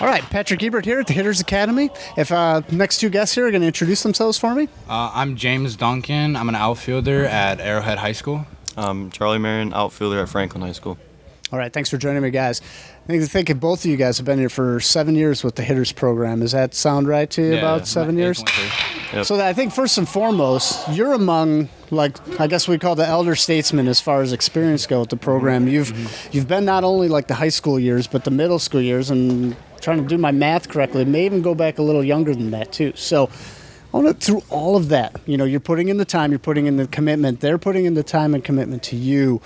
All right, Patrick Ebert here at the Hitters Academy. If next two guests here are going to introduce themselves for me. I'm James Duncan. I'm an outfielder at Arrowhead High School. Charlie Marion, outfielder at Franklin High School. All right, thanks for joining me, guys. I think both of you guys have been here for 7 years with the Hitters program. Does that sound right to you, about 7 years? Yep. So I think first and foremost, you're among, I guess we call the elder statesmen as far as experience go with the program. You've been not only like the high school years, but the middle school years, and trying to do my math correctly, may even go back a little younger than that too. So through all of that, you're putting in the time, you're putting in the commitment, they're putting in the time and commitment to you.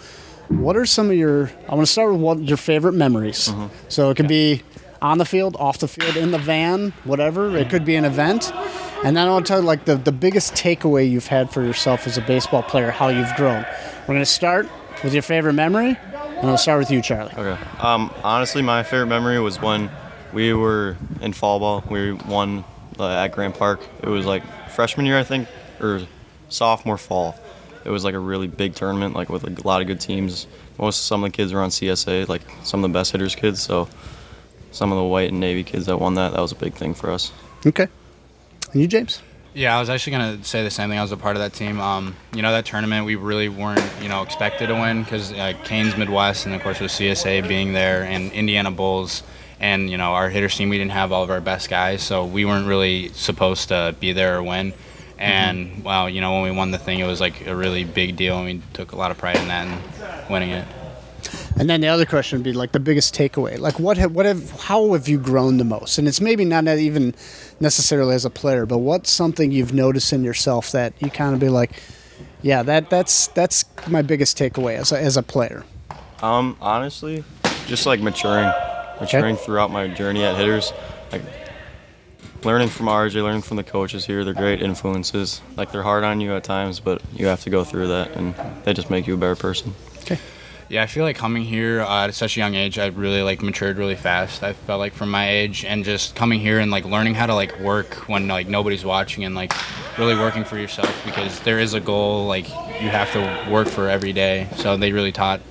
What are some of I want to start with your favorite memories. So it could be on the field, off the field, in the van, whatever. It could be an event. And then I want to tell you the biggest takeaway you've had for yourself as a baseball player, how you've grown. We're going to start with your favorite memory, and I'll start with you, Charlie. Okay. Honestly, my favorite memory was when we were in fall ball. We won at Grant Park. It was like freshman year, I think, or sophomore fall. It was like a really big tournament, like with a lot of good teams. Some of the kids were on CSA, like some of the best hitters kids. So some of the white and navy kids that won that was a big thing for us. Okay. And you, James? Yeah, I was actually going to say the same thing. I was a part of that team. That tournament we really weren't, expected to win because Canes Midwest and, of course, with CSA being there and Indiana Bulls and, our hitters team, we didn't have all of our best guys, so we weren't really supposed to be there or win. And, when we won the thing, it was like a really big deal, and we took a lot of pride in that and winning it. And then the other question would be the biggest takeaway. How have you grown the most? And it's maybe not even necessarily as a player, but what's something you've noticed in yourself that you kind of be like, yeah, that's my biggest takeaway as a player? Honestly, just maturing throughout my journey at Hitters. Learning from RJ, learning from the coaches here. They're great influences. They're hard on you at times, but you have to go through that, and they just make you a better person. Okay. Yeah, I feel like coming here at such a young age, I really matured really fast. I felt like from my age, and just coming here and learning how to work when nobody's watching, and really working for yourself, because there is a goal you have to work for every day. So they really taught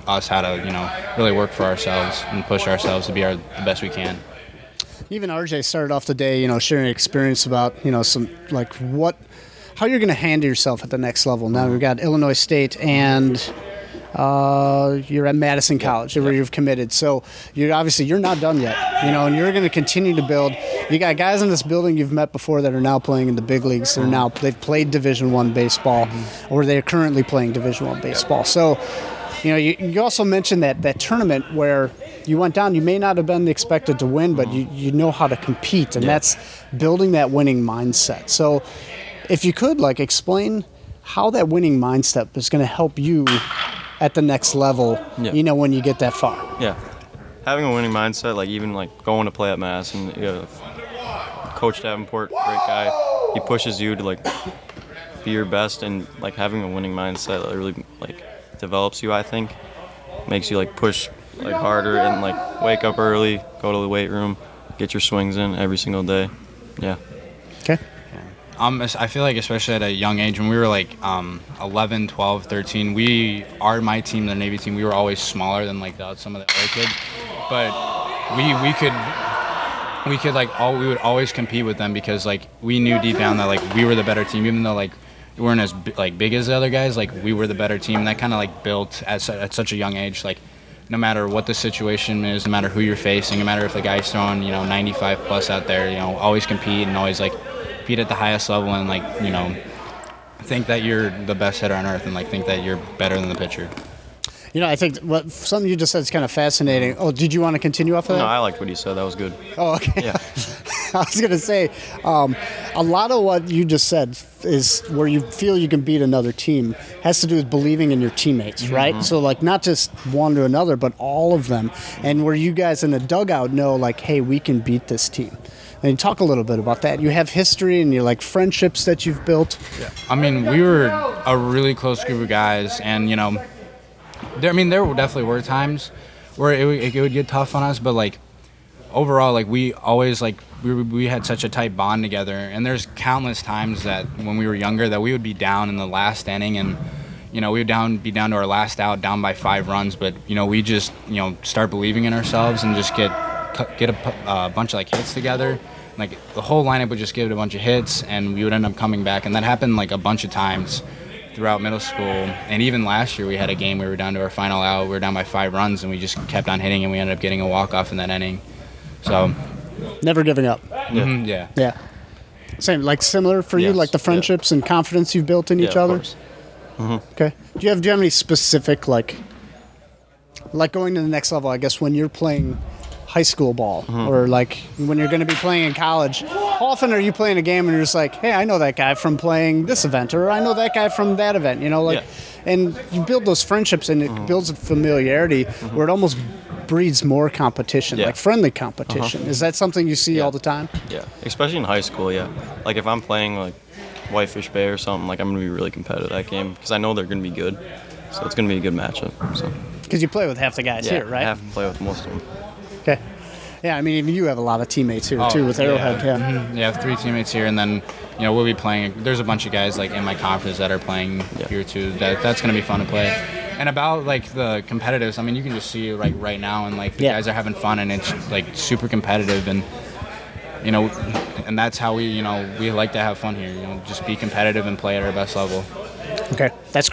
us how to really work for ourselves and push ourselves to be the best we can. Even RJ started off the day, sharing experience about, some how you're going to handle yourself at the next level. Now we've got Illinois State and you're at Madison College where you've committed. So you're not done yet, and you're going to continue to build. You got guys in this building you've met before that are now playing in the big leagues. They've played Division I baseball, or they're currently playing Division I baseball. So, you also mentioned that tournament where you went down. You may not have been expected to win, but you know how to compete, and that's building that winning mindset. So if you could explain how that winning mindset is going to help you at the next level, when you get that far. Yeah. Having a winning mindset, even going to play at Mass, and Coach Davenport, great guy, he pushes you to be your best, and having a winning mindset really develops you, I think. Makes you push harder and wake up early, go to the weight room, get your swings in every single day. Yeah. Okay. I feel especially at a young age, when we were 11, 12, 13, my team, the Navy team, we were always smaller than some of the other kids, but we would always compete with them because we knew deep down that we were the better team, even though we weren't as big as the other guys. We were the better team, and that kind of built at such a young age. No matter what the situation is, no matter who you're facing, no matter if the guy's throwing 95 plus out there, always compete and always compete at the highest level, and think that you're the best hitter on earth, and think that you're better than the pitcher. I think something you just said is kind of fascinating. Oh, did you want to continue off of that? No, I liked what he said. That was good. Oh, okay. Yeah. I was going to say, a lot of what you just said is where you feel you can beat another team has to do with believing in your teammates, right? So, not just one to another, but all of them. And where you guys in the dugout know, hey, we can beat this team. And talk a little bit about that. You have history and your friendships that you've built. Yeah. I mean, we were a really close group of guys, and, there definitely were times where it would get tough on us, but overall, we always we had such a tight bond together. And there's countless times that when we were younger that we would be down in the last inning, and we would be down to our last out, down by 5 runs, but we just start believing in ourselves and just get get a bunch of like hits together. Like the whole lineup would just give it a bunch of hits, and we would end up coming back. And that happened like a bunch of times throughout middle school. And even last year, we had a game we were down to our final out. We were down by 5 runs, and we just kept on hitting, and we ended up getting a walk-off in that inning. So Never giving up. yeah. Yeah. Same, like similar for you, Yes, like the friendships and confidence you've built in Yeah, each of other? course. Okay. Do you have any specific, like going to the next level, I guess, when you're playing high school ball or like when you're going to be playing in college, how often are you playing a game and you're just like, hey, I know that guy from playing this event, or I know that guy from that event, and you build those friendships, and it builds a familiarity where it almost breeds more competition, Yeah. like friendly competition. Is that something you see all the time? Yeah, especially in high school, yeah. Like if I'm playing like Whitefish Bay or something, like I'm going to be really competitive that game because I know they're going to be good. So it's going to be a good matchup. So Because you play with half the guys yeah, here, right? I have to play with most of them. Okay. Yeah, I mean, even you have a lot of teammates here, too, with Arrowhead. Yeah. Yeah, I have 3 teammates here, and then we'll be playing. There's a bunch of guys like in my conference that are playing here too. That's gonna be fun to play. And about like the competitives, I mean, you can just see like right now, and like the guys are having fun, and it's like super competitive, and and that's how we like to have fun here. Just be competitive and play at our best level. Okay, that's great.